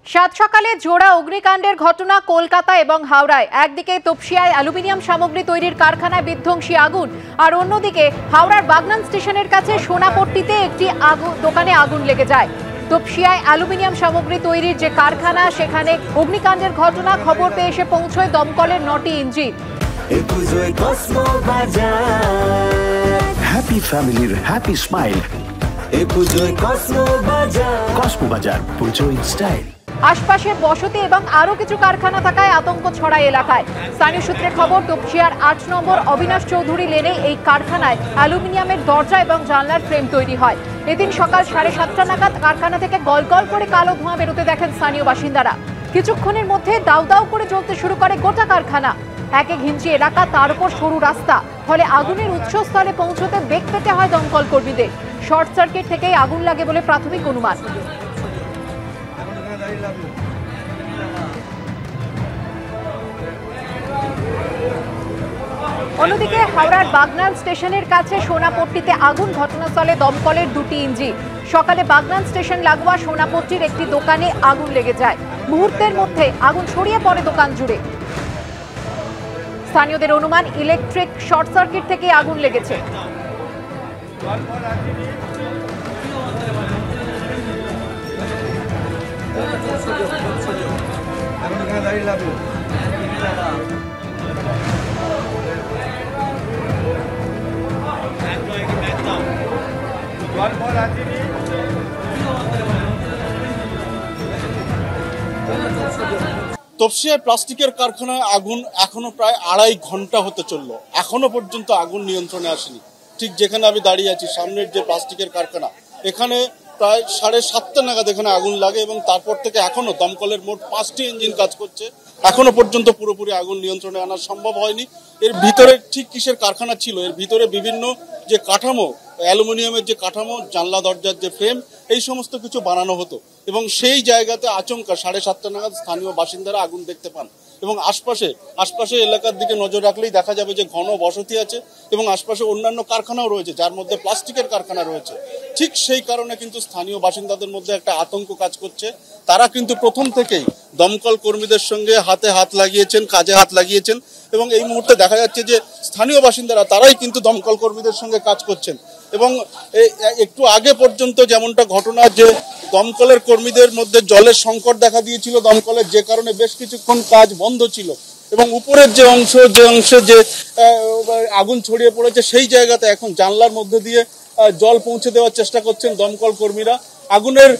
সাত সকালে জোড়া অগ্নিকাণ্ডের ঘটনা কলকাতা এবং হাওড়ায়। একদিকে তপসিয়ায় অ্যালুমিনিয়াম সামগ্রী তৈরির কারখানায় বিধ্বংসী আগুন, আর অন্যদিকে হাওড়ার বাগনান স্টেশনের কাছে সোনাপট্টিতে একটি দোকানে আগুন লেগে যায়। তপসিয়ায় অ্যালুমিনিয়াম সামগ্রী তৈরির যে কারখানা, সেখানে অগ্নিকাণ্ডের ঘটনা খবর পেয়ে এসে পৌঁছয় দমকলের 9টি ইঞ্জিন। হ্যাপি ফ্যামিলির হ্যাপি স্মাইল। কসমো বাজার, পুজো ইন স্টাইল। আশপাশে বসতি এবং আরো কিছু কারখানা থাকায় আতঙ্ক ছড়ায় এলাকায়। স্থানীয় সূত্রে খবর, তপসিয়ার 8 নম্বর অবিনাশ চৌধুরী লেনে এই কারখানায় অ্যালুমিনিয়ামের দরজা এবং জানলার ফ্রেম তৈরি হয়। এদিন সকাল 7:30 নাগাদ কারখানা থেকে গলগল করে কালো ধোঁয়া বেরোতে দেখেন স্থানীয় বাসিন্দারা। কিছুক্ষণের মধ্যে দাউ দাউ করে জ্বলতে শুরু করে গোটা কারখানা। একে ঘিঞ্চি এলাকা, তার উপর সরু রাস্তা, ফলে আগুনের উৎসস্থলে পৌঁছতে বেগ পেতে হয় দমকল কর্মীদের। শর্ট সার্কিট থেকেই আগুন লাগে বলে প্রাথমিক অনুমান। অন্যদিকে হাওড়ার বাগনান স্টেশনের কাছে সোনাপট্টিতে আগুন, ঘটনাস্থলে দমকলের 2টি ইঞ্জিন। সকালে বাগনান স্টেশন লাগোয়া সোনাপট্টির একটি দোকানে আগুন লেগে যায়। মুহূর্তের মধ্যে আগুন ছড়িয়ে পড়ে দোকান জুড়ে। স্থানীয়দের অনুমান, ইলেকট্রিক শর্ট সার্কিট থেকে আগুন লেগেছে। তপসিয়ায় প্লাস্টিকের কারখানায় আগুন এখনো প্রায় 2.5 ঘন্টা হতে চললো, এখনো পর্যন্ত আগুন নিয়ন্ত্রণে আসেনি। ঠিক যেখানে আমি দাঁড়িয়ে আছি, সামনের যে প্লাস্টিকের কারখানা, এখানে প্রায় 7:30 নাগাদ এখানে আগুন লাগে এবং তারপর থেকে এখনো দমকলের মোট 5টি ইঞ্জিন কাজ করছে। এখনো পর্যন্ত পুরোপুরি আগুন নিয়ন্ত্রণে আনা সম্ভব হয়নি। এর ভিতরে ঠিক কিসের কারখানা ছিল, এর ভিতরে বিভিন্ন যে কাঠামো, অ্যালুমিনিয়ামের যে কাঠামো, জানলা দরজার যে ফ্রেম, এই সমস্ত কিছু বানানো হতো এবং সেই জায়গাতে আচমকা 7:30 নাগাদ স্থানীয় বাসিন্দারা আগুন দেখতে পান। এবং আশপাশে এলাকার দিকে নজর রাখলেই দেখা যাবে যে ঘন বসতি আছে এবং আশপাশে অন্যান্য কারখানাও রয়েছে, যার মধ্যে প্লাস্টিকের কারখানা রয়েছে। ঠিক সেই কারণে কিন্তু স্থানীয় বাসিন্দাদের মধ্যে একটা আতঙ্ক কাজ করছে। তারা কিন্তু প্রথম থেকেই দমকল কর্মীদের সঙ্গে হাতে হাত লাগিয়েছেন, কাজে হাত লাগিয়েছেন এবং এই মুহূর্তে দেখা যাচ্ছে যে স্থানীয় বাসিন্দারা তারাই কিন্তু দমকল কর্মীদের সঙ্গে কাজ করছেন। এবং একটু আগে পর্যন্ত যেমনটা ঘটনা, যে দমকলের কর্মীদের মধ্যে জলের সংকট দেখা দিয়েছিল দমকলের, যে কারণে বেশ কিছুক্ষণ কাজ বন্ধ ছিল এবং উপরের যে অংশে যে আগুন ছড়িয়ে পড়েছে, সেই জায়গাতে এখন জানলার মধ্যে দিয়ে জল পৌঁছে দেওয়ার চেষ্টা করছেন দমকল কর্মীরা। আগুনের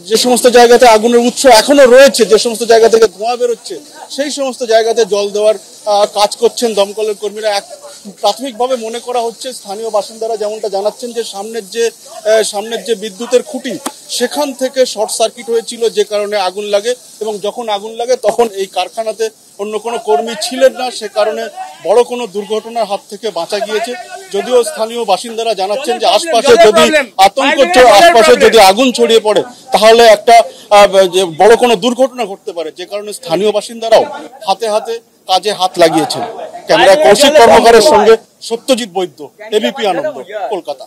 যে সমস্ত জায়গাতে আগুনের উৎস এখনো রয়েছে, যে সমস্ত জায়গা থেকে ধোঁয়া বেরোচ্ছে, সেই সমস্ত জায়গাতে জল দেওয়ার কাজ করছেন দমকলের কর্মীরা। প্রাথমিকভাবে মনে করা হচ্ছে, স্থানীয় বাসিন্দারা যেমনটা জানাচ্ছেন, যে সামনের যে বিদ্যুতের খুঁটি, সেখান থেকে শর্ট সার্কিট হয়েছিল, যে কারণে আগুন লাগে। এবং যখন আগুন লাগে তখন এই কারখানাতে অন্য কোনো কর্মী ছিলেন না, সে কারণে বড় কোনো দুর্ঘটনার হাত থেকে বাঁচা গিয়েছে। যদিও স্থানীয় বাসিন্দারা জানাচ্ছেন যে আশপাশে যদি আগুন ছড়িয়ে পড়ে তাহলে একটা বড় কোনো দুর্ঘটনা ঘটতে পারে, যে কারণে স্থানীয় বাসিন্দারাও হাতে হাতে কাজে হাত লাগিয়েছেন। ক্যামেরা কৌশিক কর্মকারের সঙ্গে সত্যজিৎ বৈদ্য, এবিপি আনন্দ, কলকাতা।